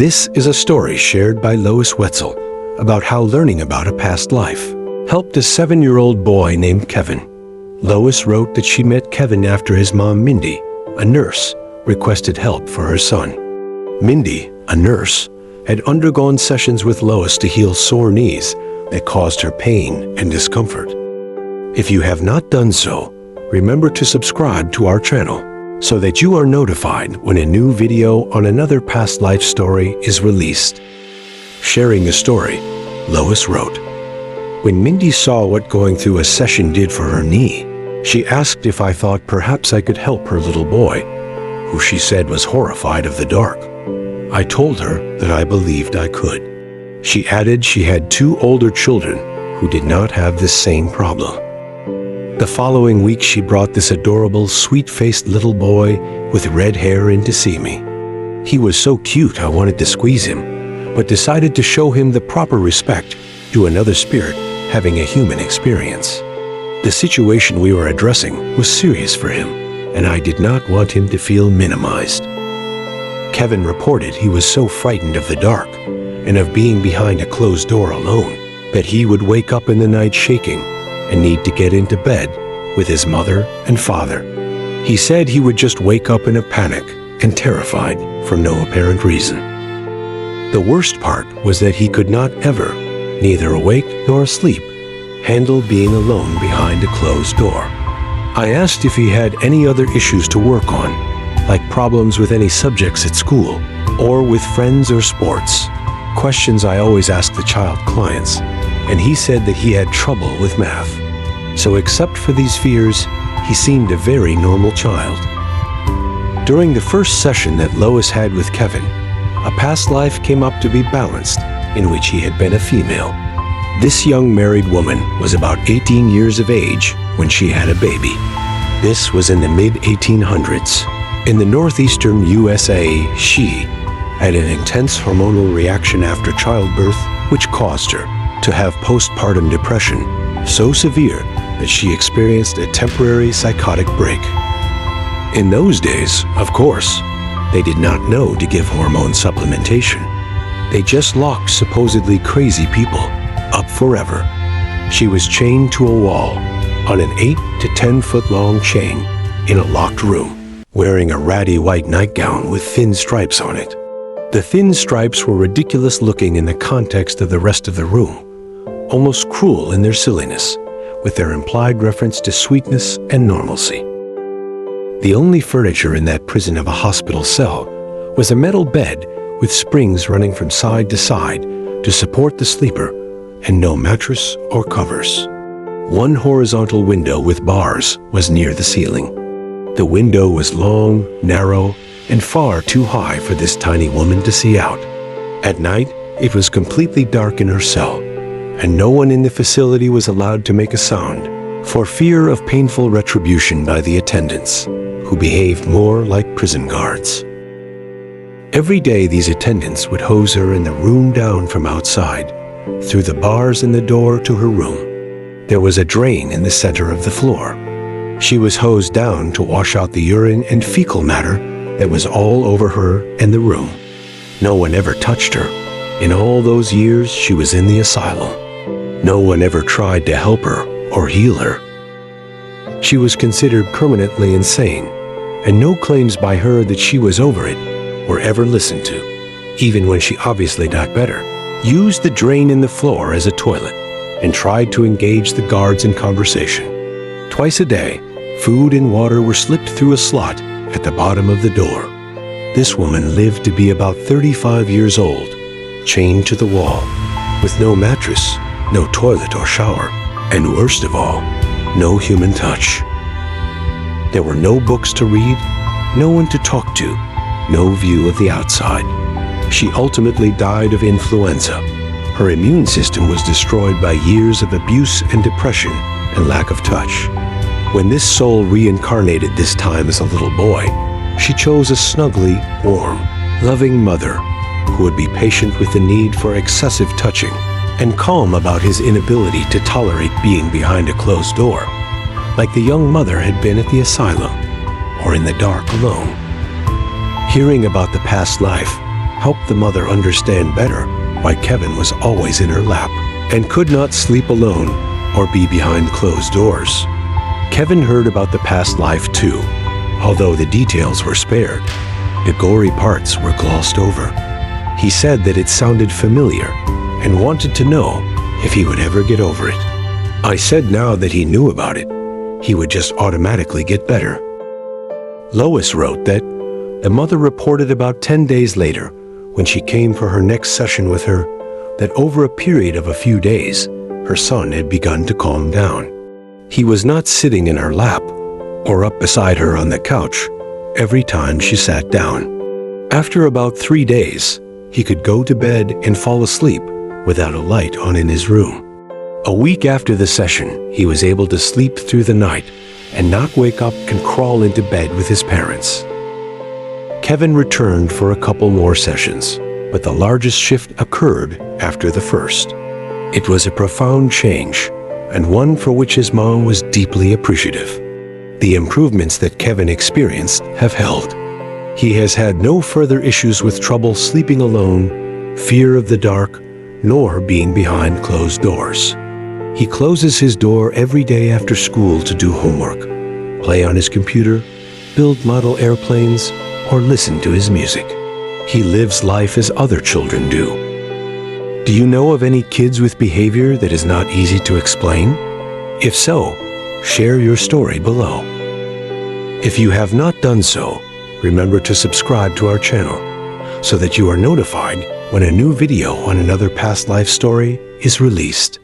This is a story shared by Lois Wetzel about how learning about a past life helped a 7-year-old boy named Kevin. Lois wrote that she met Kevin after his mom, Mindy, a nurse, requested help for her son. Mindy, a nurse, had undergone sessions with Lois to heal sore knees that caused her pain and discomfort. If you have not done so, remember to subscribe to our channel so that you are notified when a new video on another past life story is released. Sharing a story, Lois wrote, "When Mindy saw what going through a session did for her knee, she asked if I thought perhaps I could help her little boy, who she said was horrified of the dark. I told her that I believed I could." She added she had 2 older children who did not have this same problem. The following week, she brought this adorable, sweet-faced little boy with red hair in to see me. He was so cute I wanted to squeeze him, but decided to show him the proper respect to another spirit having a human experience. The situation we were addressing was serious for him, and I did not want him to feel minimized. Kevin reported he was so frightened of the dark and of being behind a closed door alone that he would wake up in the night shaking and need to get into bed with his mother and father. He said he would just wake up in a panic and terrified for no apparent reason. The worst part was that he could not ever, neither awake nor asleep, handle being alone behind a closed door. I asked if he had any other issues to work on, like problems with any subjects at school or with friends or sports, questions I always ask the child clients, and he said that he had trouble with math. So except for these fears, he seemed a very normal child. During the first session that Lois had with Kevin, a past life came up to be balanced in which he had been a female. This young married woman was about 18 years of age when she had a baby. This was in the mid-1800s. In the northeastern USA, she had an intense hormonal reaction after childbirth which caused her to have postpartum depression so severe that she experienced a temporary psychotic break. In those days, of course, they did not know to give hormone supplementation. They just locked supposedly crazy people up forever. She was chained to a wall on an 8 to 10 foot long chain in a locked room, wearing a ratty white nightgown with thin stripes on it. The thin stripes were ridiculous looking in the context of the rest of the room, almost cruel in their silliness, with their implied reference to sweetness and normalcy. The only furniture in that prison of a hospital cell was a metal bed with springs running from side to side to support the sleeper, and no mattress or covers. One horizontal window with bars was near the ceiling. The window was long, narrow, and far too high for this tiny woman to see out. At night, it was completely dark in her cell, and no one in the facility was allowed to make a sound for fear of painful retribution by the attendants, who behaved more like prison guards. Every day, these attendants would hose her and the room down from outside, through the bars in the door to her room. There was a drain in the center of the floor. She was hosed down to wash out the urine and fecal matter that was all over her and the room. No one ever touched her. In all those years she was in the asylum, no one ever tried to help her or heal her. She was considered permanently insane, and no claims by her that she was over it were ever listened to. Even when she obviously got better, used the drain in the floor as a toilet, and tried to engage the guards in conversation. Twice a day, food and water were slipped through a slot at the bottom of the door. This woman lived to be about 35 years old, chained to the wall, with no mattress, no toilet or shower, and worst of all, no human touch. There were no books to read, no one to talk to, no view of the outside. She ultimately died of influenza. Her immune system was destroyed by years of abuse and depression and lack of touch. When this soul reincarnated this time as a little boy, she chose a snuggly, warm, loving mother who would be patient with the need for excessive touching and calm about his inability to tolerate being behind a closed door, like the young mother had been at the asylum or in the dark alone. Hearing about the past life, helped the mother understand better why Kevin was always in her lap and could not sleep alone or be behind closed doors. Kevin heard about the past life too, although the details were spared. The gory parts were glossed over. He said that it sounded familiar and wanted to know if he would ever get over it. I said now that he knew about it, he would just automatically get better. Lois wrote that the mother reported about 10 days later, when she came for her next session with her, that over a period of a few days, her son had begun to calm down. He was not sitting in her lap or up beside her on the couch every time she sat down. After about 3 days, he could go to bed and fall asleep without a light on in his room. A week after the session, he was able to sleep through the night and not wake up and crawl into bed with his parents. Kevin returned for a couple more sessions, but the largest shift occurred after the first. It was a profound change, and one for which his mom was deeply appreciative. The improvements that Kevin experienced have held. He has had no further issues with trouble sleeping alone, fear of the dark, nor being behind closed doors. He closes his door every day after school to do homework, play on his computer, build model airplanes, or listen to his music. He lives life as other children do. Do you know of any kids with behavior that is not easy to explain? If so, share your story below. If you have not done so, remember to subscribe to our channel so that you are notified when a new video on another past life story is released.